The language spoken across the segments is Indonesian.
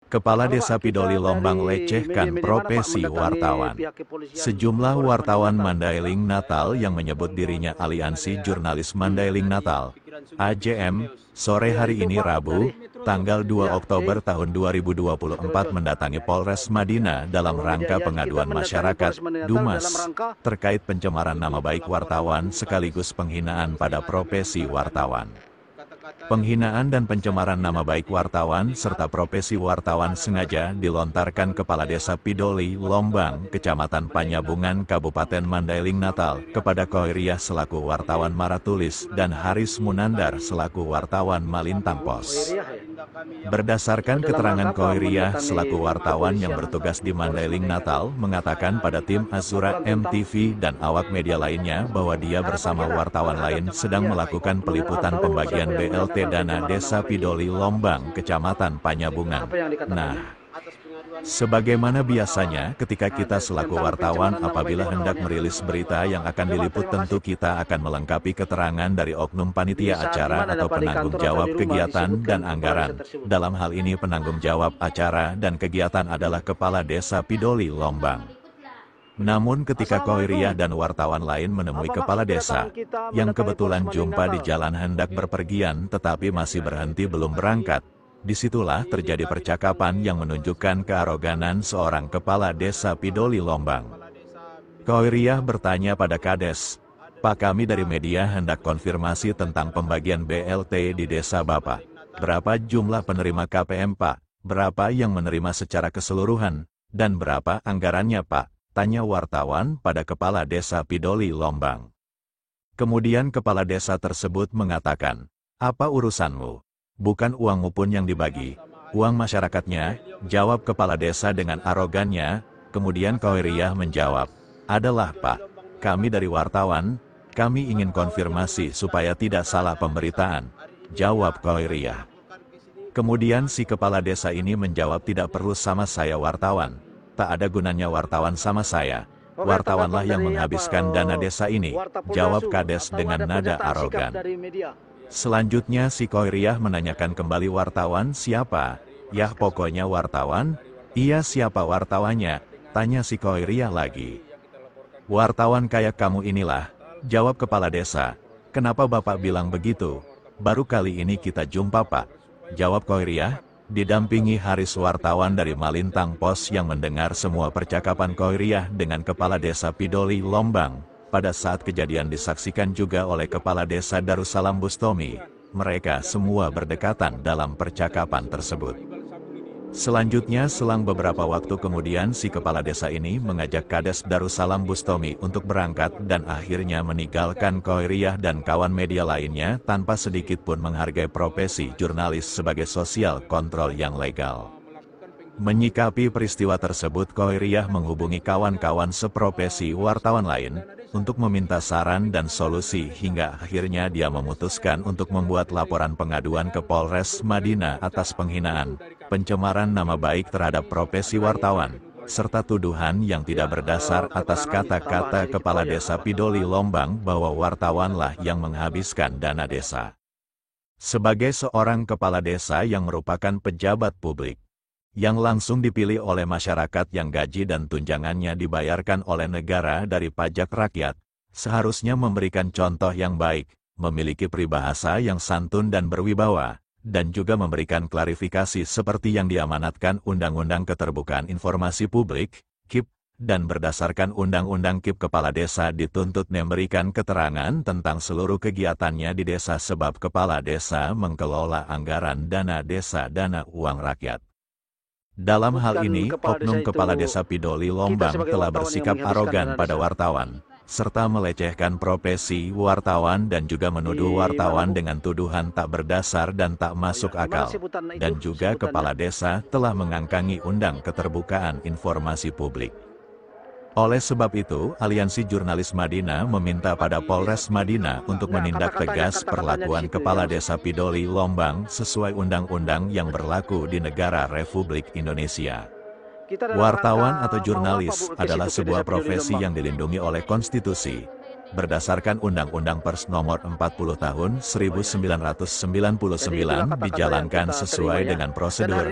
Kepala Desa Pidoli Lombang lecehkan profesi wartawan. Sejumlah wartawan Mandailing Natal yang menyebut dirinya Aliansi Jurnalis Mandailing Natal, AJM, sore hari ini Rabu, tanggal 2 Oktober tahun 2024 mendatangi Polres Madinah dalam rangka pengaduan masyarakat, Dumas, terkait pencemaran nama baik wartawan sekaligus penghinaan pada profesi wartawan. Penghinaan dan pencemaran nama baik wartawan serta profesi wartawan sengaja dilontarkan Kepala Desa Pidoli Lombang, Kecamatan Panyabungan, Kabupaten Mandailing Natal, kepada Koiriah selaku wartawan Maratulis dan Haris Munandar selaku wartawan Malintang Pos. Berdasarkan keterangan Koiriah selaku wartawan yang bertugas di Mandailing Natal mengatakan pada tim Azura MTV dan awak media lainnya bahwa dia bersama wartawan lain sedang melakukan peliputan pembagian BLT dana Desa Pidoli Lombang, Kecamatan Panyabungan. Nah, sebagaimana biasanya ketika kita selaku wartawan apabila hendak merilis berita yang akan diliput tentu kita akan melengkapi keterangan dari oknum panitia acara atau penanggung jawab kegiatan dan anggaran. Dalam hal ini penanggung jawab acara dan kegiatan adalah Kepala Desa Pidoli Lombang. Namun ketika Koiriah dan wartawan lain menemui Kepala Desa, yang kebetulan jumpa di jalan hendak berpergian tetapi masih berhenti belum berangkat, disitulah terjadi percakapan yang menunjukkan kearoganan seorang Kepala Desa Pidoli Lombang. Koiriah bertanya pada Kades, "Pak, kami dari media hendak konfirmasi tentang pembagian BLT di desa Bapak. Berapa jumlah penerima KPM Pak? Berapa yang menerima secara keseluruhan? Dan berapa anggarannya Pak?" Tanya wartawan pada Kepala Desa Pidoli Lombang. Kemudian Kepala Desa tersebut mengatakan, "Apa urusanmu? Bukan uangmu pun yang dibagi, uang masyarakatnya," jawab Kepala Desa dengan arogannya. Kemudian Koiriah menjawab, "Adalah Pak, kami dari wartawan, kami ingin konfirmasi supaya tidak salah pemberitaan," jawab Koiriah. Kemudian si Kepala Desa ini menjawab, "Tidak perlu sama saya wartawan. Tak ada gunanya wartawan sama saya. Wartawanlah yang menghabiskan dana desa ini," jawab Kades dengan nada arogan. Selanjutnya si Koiriah menanyakan kembali, "Wartawan siapa?" "Yah pokoknya wartawan." "Iya, siapa wartawannya?" tanya si Koiriah lagi. "Wartawan kayak kamu inilah," jawab Kepala Desa. "Kenapa Bapak bilang begitu? Baru kali ini kita jumpa Pak," jawab Koiriah. Didampingi Haris wartawan dari Malintang Pos yang mendengar semua percakapan Koiriah dengan Kepala Desa Pidoli Lombang. Pada saat kejadian disaksikan juga oleh Kepala Desa Darussalam Bustomi. Mereka semua berdekatan dalam percakapan tersebut. Selanjutnya selang beberapa waktu kemudian si Kepala Desa ini mengajak Kades Darussalam Bustomi untuk berangkat dan akhirnya meninggalkan Koiriah dan kawan media lainnya tanpa sedikit pun menghargai profesi jurnalis sebagai sosial kontrol yang legal. Menyikapi peristiwa tersebut, Koiriah menghubungi kawan-kawan seprofesi wartawan lain untuk meminta saran dan solusi hingga akhirnya dia memutuskan untuk membuat laporan pengaduan ke Polres Madinah atas penghinaan, pencemaran nama baik terhadap profesi wartawan, serta tuduhan yang tidak berdasar atas kata-kata Kepala Desa Pidoli Lombang bahwa wartawanlah yang menghabiskan dana desa. Sebagai seorang Kepala Desa yang merupakan pejabat publik, yang langsung dipilih oleh masyarakat yang gaji dan tunjangannya dibayarkan oleh negara dari pajak rakyat, seharusnya memberikan contoh yang baik, memiliki peribahasa yang santun dan berwibawa, dan juga memberikan klarifikasi seperti yang diamanatkan Undang-Undang Keterbukaan Informasi Publik, KIP, dan berdasarkan Undang-Undang KIP Kepala Desa dituntut memberikan keterangan tentang seluruh kegiatannya di desa sebab Kepala Desa mengelola anggaran dana desa dana uang rakyat. Dalam hal ini, oknum Kepala Desa Pidoli Lombang telah bersikap arogan pada wartawan, serta melecehkan profesi wartawan dan juga menuduh wartawan dengan tuduhan tak berdasar dan tak masuk akal. Dan juga Kepala Desa telah mengangkangi Undang Keterbukaan Informasi Publik. Oleh sebab itu, Aliansi Jurnalis Madinah meminta pada Polres Madinah untuk menindak tegas perlakuan Kepala Desa Pidoli Lombang sesuai undang-undang yang berlaku di negara Republik Indonesia. Wartawan atau jurnalis adalah sebuah profesi yang dilindungi oleh konstitusi. berdasarkan Undang-Undang Pers Nomor 40 Tahun 1999 dijalankan sesuai dengan prosedur.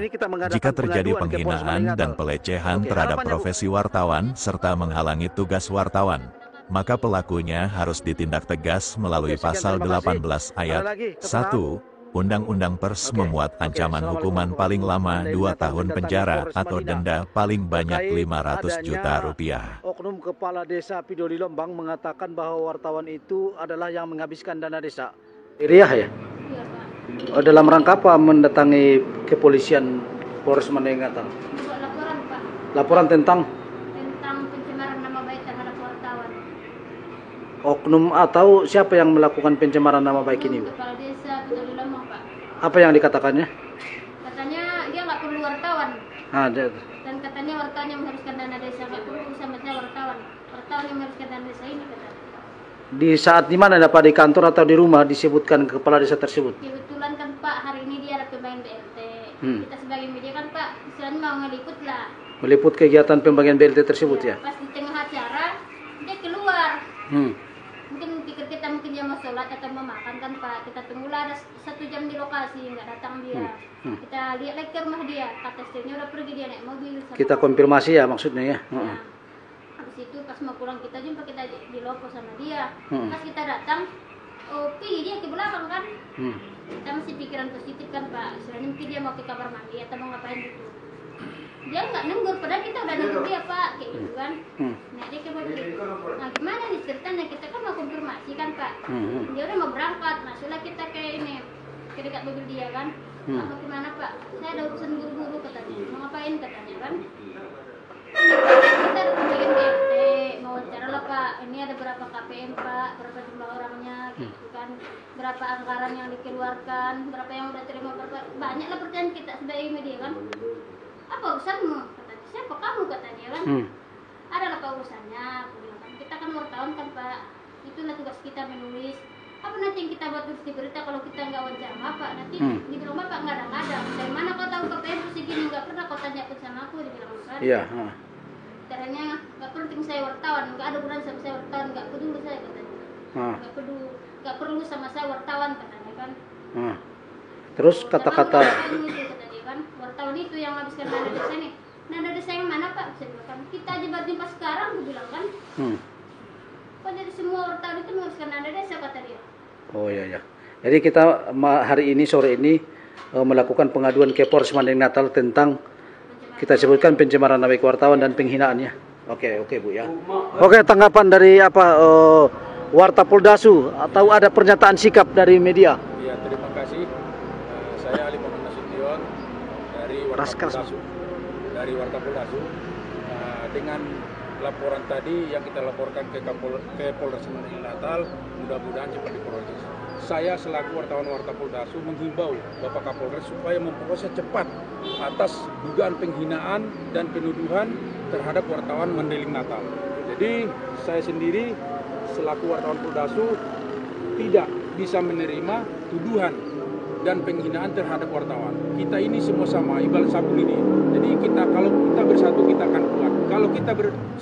Jika terjadi penghinaan dan pelecehan terhadap profesi wartawan serta menghalangi tugas wartawan, maka pelakunya harus ditindak tegas melalui pasal 18 ayat 1 Undang-Undang Pers memuat ancaman hukuman paling lama 2 tahun penjara atau denda paling banyak 500 juta rupiah. Oknum Kepala Desa Pidoli Lombang mengatakan bahwa wartawan itu adalah yang menghabiskan dana desa. Iriah ya? Iya, Pak. Dalam rangka apa mendatangi kepolisian Polres Mandailing Natal? Laporan, Pak. Laporan tentang Pencemaran nama baik terhadap wartawan. Oknum atau siapa yang melakukan pencemaran nama baik ini, Bu? Kepala Desa Pidoli Lombang, Pak. Apa yang dikatakannya? Katanya dia nggak perlu wartawan. Dan katanya wartawan yang menghabiskan dana desa, nggak perlu sama saya wartawan. Wartawan yang menghabiskan dana desa ini katanya. Di saat di mana dapat di kantor atau di rumah disebutkan kepala desa tersebut? Kebetulan kan Pak, hari ini dia ada pembagian BLT. Kita sebagai media kan Pak, istilahnya mau ngeliput lah. Meliput kegiatan pembagian BLT tersebut ya? Pas di tengah acara, dia keluar. Mungkin pikir kita dia mau sholat atau mau makan kan Pak. Kita tunggulah ada 1 jam di lokasi, nggak datang dia. Kita lihat lagi ke rumah dia, kata istrinya udah pergi, dia naik mobil. Kita konfirmasi ya maksudnya ya? Habis itu pas mau pulang kita jumpa, kita di lopo sama dia. Pas kita datang, pilih dia ke belakang kan. Kita masih pikiran positif kan Pak. Istilahnya mungkin dia mau ke kamar mandi atau mau ngapain gitu. Dia nggak nunggu, padahal kita udah nunggu dia Pak, kayak gitu kan. Nah dia ke mobil. Nah gimana nih ceritanya, kita kan mau konfirmasi kan Pak. Dia udah mau berangkat, masuklah kita ke ini, ke dekat mobil dia kan. Mau gimana Pak? Saya ada urusan buru-buru katanya. Mau ngapain katanya kan? Kita ada pembagian BLT, mau wawancara lah Pak. Ini ada berapa KPM Pak, berapa jumlah orangnya, gitu kan. Berapa anggaran yang dikeluarkan, berapa yang udah terima, berapa banyak lah pertanyaan kita sebagai media kan. Apa urusanmu? Katanya, siapa kamu katanya kan? Adalah Pak urusannya, aku bilang kan. Kita kan wartawan kan Pak, itulah tugas kita menulis. Apa nanti yang kita buat di berita kalau kita nggak wawancara Pak? Nanti dibilang Bapak nggak ada. Dari mana kau tahu KPM segini? Nggak pernah kau tanya pun sama aku, dibilang kan? Iya. Caranya nggak penting saya wartawan, nggak ada gunanya sama saya wartawan, nggak peduli saya katanya. Nggak perlu sama saya wartawan katanya kan? Terus kata-kata kan, wartawan itu yang habiskan dana desa ini. Dana desa yang mana Pak? Saya bilang kan, kita aja baru jumpa sekarang, gue bilang kan. Kok jadi semua wartawan itu menghabiskan dana desa kata dia. Oh iya. Jadi kita hari ini sore ini melakukan pengaduan ke Polres Mandailing Natal tentang kita sebutkan pencemaran nama baik wartawan dan penghinaannya. Oke Bu ya. Oke, tanggapan dari Warta Poldasu atau ada pernyataan sikap dari media? Ya, terima kasih. Saya Ali Muhammad Nasution dari Warta Poldasu. Dengan laporan tadi yang kita laporkan ke Polres Mandailing Natal, mudah-mudahan cepat diproses. Saya selaku wartawan Warta Poldasu menghimbau Bapak Kapolres supaya memproses cepat atas dugaan penghinaan dan penuduhan terhadap wartawan Mandailing Natal. Jadi saya sendiri selaku wartawan Poldasu tidak bisa menerima tuduhan dan penghinaan terhadap wartawan. Kita ini semua sama, ibarat satu lini. Jadi kalau kita bersatu kita akan kuat. Kalau kita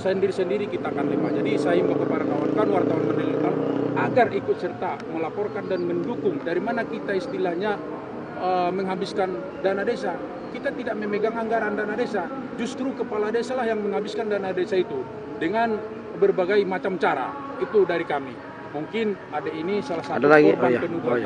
sendiri-sendiri kita akan lemah. Jadi saya himbau kepada kawan-kawan wartawan Mandailing Natal agar ikut serta melaporkan dan mendukung. Dari mana kita istilahnya menghabiskan dana desa. Kita tidak memegang anggaran dana desa. Justru kepala desa lah yang menghabiskan dana desa itu dengan berbagai macam cara. Itu dari kami. Mungkin ada ini salah satu korban penuduhan.